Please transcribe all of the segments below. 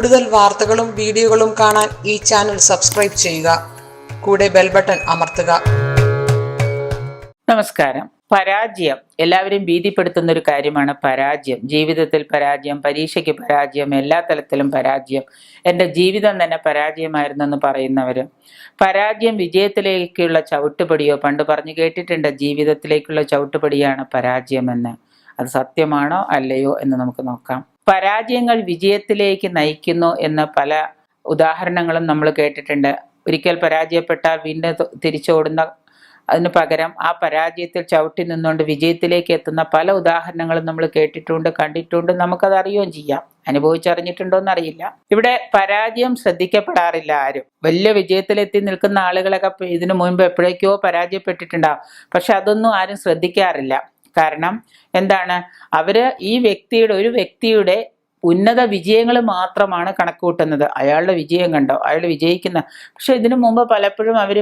കൂടുതൽ വാർത്തകളും വീഡിയോകളും കാണാൻ ഈ ചാനൽ സബ്സ്ക്രൈബ് ചെയ്യുക. കൂടെ ബെൽ ബട്ടൺ അമർത്തുക. നമസ്കാരം. പരാജയം എല്ലാവരും ഭീതിപ്പെടുത്തുന്ന ഒരു കാര്യമാണ്. പരാജയം, ജീവിതത്തിൽ പരാജയം, പരീക്ഷയ്ക്ക് പരാജയം, എല്ലാ തലത്തിലും പരാജയം. എൻ്റെ ജീവിതം തന്നെ പരാജയമായിരുന്നെന്ന് പറയുന്നവര്. പരാജയം വിജയത്തിലേക്കുള്ള ചവിട്ടുപടിയോ? പണ്ട് പറഞ്ഞു കേട്ടിട്ടുണ്ട്, ജീവിതത്തിലേക്കുള്ള ചവിട്ടുപടിയാണ് പരാജയമെന്ന്. അത് സത്യമാണോ അല്ലയോ എന്ന് നമുക്ക് നോക്കാം. പരാജയങ്ങൾ വിജയത്തിലേക്ക് നയിക്കുന്നു എന്ന പല ഉദാഹരണങ്ങളും നമ്മൾ കേട്ടിട്ടുണ്ട്. ഒരിക്കൽ പരാജയപ്പെട്ടാൽ വീണ്ടും തിരിച്ചോടുന്ന, അതിന് പകരം ആ പരാജയത്തിൽ ചവിട്ടി നിന്നുകൊണ്ട് വിജയത്തിലേക്ക് എത്തുന്ന പല ഉദാഹരണങ്ങളും നമ്മൾ കേട്ടിട്ടുണ്ട്, കണ്ടിട്ടുണ്ട്. നമുക്കത് അറിയുകയും ചെയ്യാം. അനുഭവിച്ചറിഞ്ഞിട്ടുണ്ടോ എന്നറിയില്ല. ഇവിടെ പരാജയം ശ്രദ്ധിക്കപ്പെടാറില്ല ആരും. വലിയ വിജയത്തിലെത്തി നിൽക്കുന്ന ആളുകളൊക്കെ ഇതിനു മുൻപ് എപ്പോഴേക്കോ പരാജയപ്പെട്ടിട്ടുണ്ടാവും. പക്ഷെ അതൊന്നും ആരും ശ്രദ്ധിക്കാറില്ല. കാരണം എന്താണ്? അവര് ഒരു വ്യക്തിയുടെ ഉന്നത വിജയങ്ങൾ മാത്രമാണ് കണക്ക് കൂട്ടുന്നത്. അയാളുടെ വിജയം കണ്ടോ, അയാൾ വിജയിക്കുന്ന. പക്ഷെ ഇതിനു മുമ്പ് പലപ്പോഴും അവർ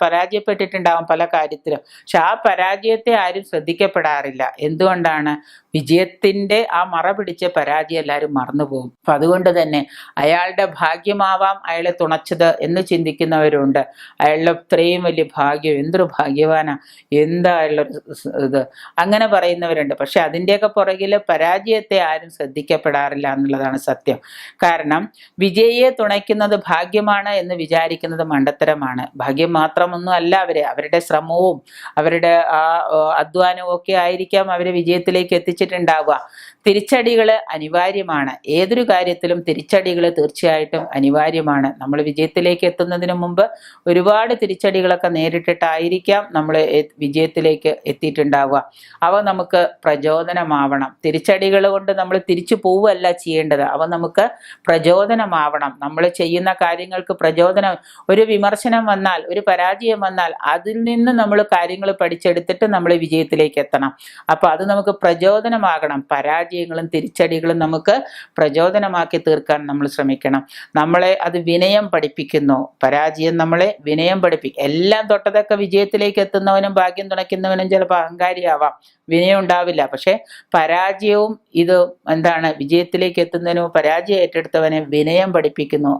പരാജയപ്പെട്ടിട്ടുണ്ടാവും പല കാര്യത്തിലും. പക്ഷെ ആ പരാജയത്തെ ആരും ശ്രദ്ധിക്കപ്പെടാറില്ല. എന്തുകൊണ്ടാണ്? വിജയത്തിന്റെ ആ മറ പിടിച്ച പരാജയം എല്ലാവരും മറന്നുപോകും. അപ്പൊ അതുകൊണ്ട് തന്നെ അയാളുടെ ഭാഗ്യമാവാം അയാളെ തുണച്ചത് എന്ന് ചിന്തിക്കുന്നവരുണ്ട്. അയാളുടെ ഇത്രയും വലിയ ഭാഗ്യം, എന്തൊരു ഭാഗ്യവാനാ, എന്താ ഇത്, അങ്ങനെ പറയുന്നവരുണ്ട്. പക്ഷെ അതിൻ്റെയൊക്കെ പുറകില് പരാജയത്തെ ആരും ശ്രദ്ധിക്കപ്പെടാറില്ല എന്നുള്ളതാണ് സത്യം. കാരണം വിജയിയെ തുണയ്ക്കുന്നത് ഭാഗ്യമാണ് എന്ന് വിചാരിക്കുന്നത് മണ്ടത്തരമാണ്. ഭാഗ്യം മാത്രമൊന്നും അല്ല അവരുടെ ശ്രമവും അവരുടെ ആ അധ്വാനവും ഒക്കെ ആയിരിക്കാം അവരെ വിജയത്തിലേക്ക് എത്തിച്ചിട്ടുണ്ടാവുക. തിരിച്ചടികൾ അനിവാര്യമാണ്. ഏതൊരു കാര്യത്തിലും തിരിച്ചടികൾ തീർച്ചയായിട്ടും അനിവാര്യമാണ്. നമ്മൾ വിജയത്തിലേക്ക് എത്തുന്നതിന് മുമ്പ് ഒരുപാട് തിരിച്ചടികളൊക്കെ നേരിട്ടിട്ടായിരിക്കാം നമ്മൾ വിജയത്തിലേക്ക് എത്തിയിട്ടുണ്ടാവുക. അവ നമുക്ക് പ്രചോദനമാവണം. തിരിച്ചടികൾ കൊണ്ട് നമ്മൾ തിരിച്ചു പോവുകയല്ല ചെയ്യേണ്ടത്, അവ നമുക്ക് പ്രചോദനമാവണം. നമ്മൾ ചെയ്യുന്ന കാര്യങ്ങൾക്ക് പ്രചോദനം. ഒരു വിമർശനം വന്നാൽ, ഒരു പരാജയം വന്നാൽ അതിൽ നിന്ന് നമ്മൾ കാര്യങ്ങൾ പഠിച്ചെടുത്തിട്ട് നമ്മൾ വിജയത്തിലേക്ക് എത്തണം. അപ്പൊ അത് നമുക്ക് പ്രചോദനമാകണം. പരാജയങ്ങളും തിരിച്ചടികളും നമുക്ക് പ്രചോദനമാക്കി തീർക്കാൻ നമ്മൾ ശ്രമിക്കണം. നമ്മളെ അത് വിനയം പഠിപ്പിക്കുന്നു. പരാജയം നമ്മളെ വിനയം പഠിപ്പിക്കും. എല്ലാം തൊട്ടതൊക്കെ വിജയത്തിലേക്ക് എത്തുന്നവനും ഭാഗ്യം തുണയ്ക്കുന്നവനും ചിലപ്പോൾ അഹങ്കാരിയാവാം, വിനയം ഉണ്ടാവില്ല. പക്ഷെ പരാജയവും ഇത് വിജയത്തിലേക്ക് എത്തുന്നതിനോ പരാജയം ഏറ്റെടുത്തവനെ വിനയം പഠിപ്പിക്കുന്നു.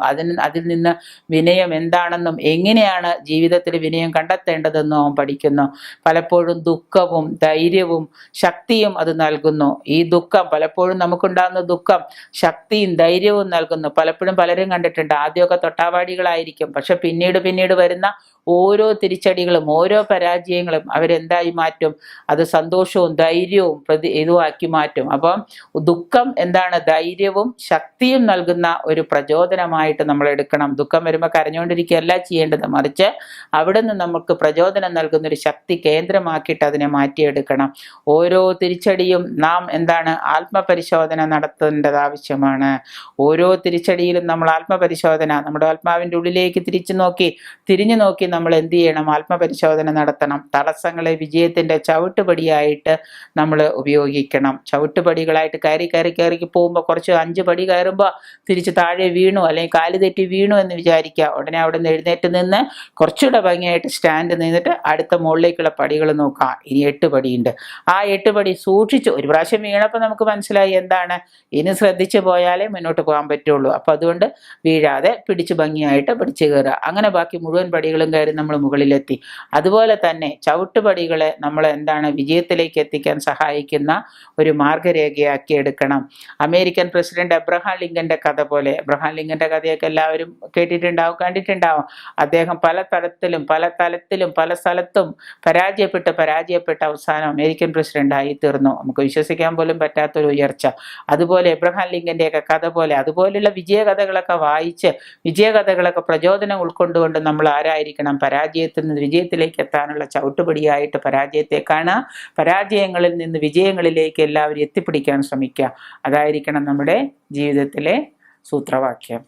അതിൽ നിന്ന് വിനയം എന്താണെന്നും എങ്ങനെയാണ് ജീവിതത്തിൽ വിനയം കണ്ടെത്തേണ്ടതെന്നും അവൻ പഠിക്കുന്നു. പലപ്പോഴും ദുഃഖവും ധൈര്യവും ശക്തിയും അത് നൽകുന്നു. ഈ ദുഃഖം, പലപ്പോഴും നമുക്കുണ്ടാകുന്ന ദുഃഖം ശക്തിയും ധൈര്യവും നൽകുന്നു. പലപ്പോഴും പലരും കണ്ടിട്ടുണ്ട്, ആദ്യമൊക്കെ തൊട്ടാവാടികളായിരിക്കും. പക്ഷെ പിന്നീട് വരുന്ന ഓരോ തിരിച്ചടികളും ഓരോ പരാജയങ്ങളും അവരെന്തായി മാറ്റും? അത് സന്തോഷവും ധൈര്യവും ഇതുമാക്കി മാറ്റും. അപ്പം ദുഃഖം ധൈര്യവും ശക്തിയും നൽകുന്ന ഒരു പ്രചോദനമായിട്ട് നമ്മൾ എടുക്കണം. ദുഃഖം വരുമ്പോൾ കരഞ്ഞുകൊണ്ടിരിക്കുകയല്ല ചെയ്യേണ്ടത്, മറിച്ച് അവിടെ നിന്ന് നമുക്ക് പ്രചോദനം നൽകുന്ന ഒരു ശക്തി കേന്ദ്രമാക്കിയിട്ട് അതിനെ മാറ്റിയെടുക്കണം. ഓരോ തിരിച്ചടിയും നാം ആത്മപരിശോധന നടത്തേണ്ടത് ആവശ്യമാണ്. ഓരോ തിരിച്ചടിയിലും നമ്മൾ ആത്മപരിശോധന, നമ്മുടെ ആത്മാവിൻ്റെ ഉള്ളിലേക്ക് തിരിഞ്ഞു നോക്കി നമ്മൾ എന്ത് ചെയ്യണം? ആത്മപരിശോധന നടത്തണം. തടസ്സങ്ങളെ വിജയത്തിന്റെ ചവിട്ടുപടിയായിട്ട് നമ്മൾ ഉപയോഗിക്കണം. ചവിട്ടുപടികളായിട്ട് കയറി പോകുമ്പോൾ കുറച്ച് 5 പടി കയറുമ്പോൾ തിരിച്ച് താഴെ വീണു, അല്ലെങ്കിൽ കാല് തെറ്റി വീണു എന്ന് വിചാരിക്കുക. ഉടനെ അവിടെ നിന്ന് എഴുന്നേറ്റ് നിന്ന് കുറച്ചുകൂടെ ഭംഗിയായിട്ട് സ്റ്റാൻഡ് നിന്നിട്ട് അടുത്ത മുകളിലേക്കുള്ള പടികൾ നോക്കാം. ഇനി 8 പടിയുണ്ട്. ആ 8 പടി സൂക്ഷിച്ചു. ഒരു പ്രാവശ്യം വീണപ്പോൾ നമുക്ക് മനസ്സിലായി ഇനി ശ്രദ്ധിച്ചു പോയാലേ മുന്നോട്ട് പോകാൻ പറ്റുള്ളൂ. അപ്പൊ അതുകൊണ്ട് വീഴാതെ പിടിച്ച് ഭംഗിയായിട്ട് പിടിച്ചു കയറുക. അങ്ങനെ ബാക്കി മുഴുവൻ പടികളും കയറി നമ്മൾ മുകളിലെത്തി. അതുപോലെ തന്നെ ചവിട്ടുപടികളെ നമ്മൾ വിജയത്തിലേക്ക് എത്തിക്കാൻ സഹായിക്കുന്ന ഒരു മാർഗരേഖയാക്കി എടുക്കണം. അമേരിക്കൻ പ്രസിഡന്റ് അബ്രഹാം ലിങ്കന്റെ കഥ പോലെ, അബ്രഹാം ലിങ്കന്റെ കഥയൊക്കെ എല്ലാവരും കേട്ടിട്ടുണ്ടാവും, കണ്ടിട്ടുണ്ടാവും. അദ്ദേഹം പല തലത്തിലും പല സ്ഥലത്തും പരാജയപ്പെട്ട് അവസാനം അമേരിക്കൻ പ്രസിഡന്റായി തീർന്നു. നമുക്ക് വിശ്വസിക്കാൻ പോലും പറ്റാത്തൊരു ഉയർച്ച. അതുപോലെ എബ്രഹാം ലിങ്കന്റെയൊക്കെ കഥ പോലെ, അതുപോലെയുള്ള വിജയകഥകളൊക്കെ വായിച്ച് വിജയകഥകളൊക്കെ പ്രചോദനം ഉൾക്കൊണ്ടുകൊണ്ട് നമ്മൾ ആരായിരിക്കണം? പരാജയത്തിൽ നിന്ന് വിജയത്തിലേക്ക് എത്താനുള്ള ചവിട്ടുപടിയായിട്ട് പരാജയത്തെ കാണുക. പരാജയങ്ങളിൽ നിന്ന് വിജയങ്ങളിലേക്ക് എല്ലാവരും എത്തിപ്പിടിക്കാൻ ശ്രമിക്കുക. അതായിരിക്കണം നമ്മുടെ ജീവിതത്തിലെ സൂത്രവാക്യം.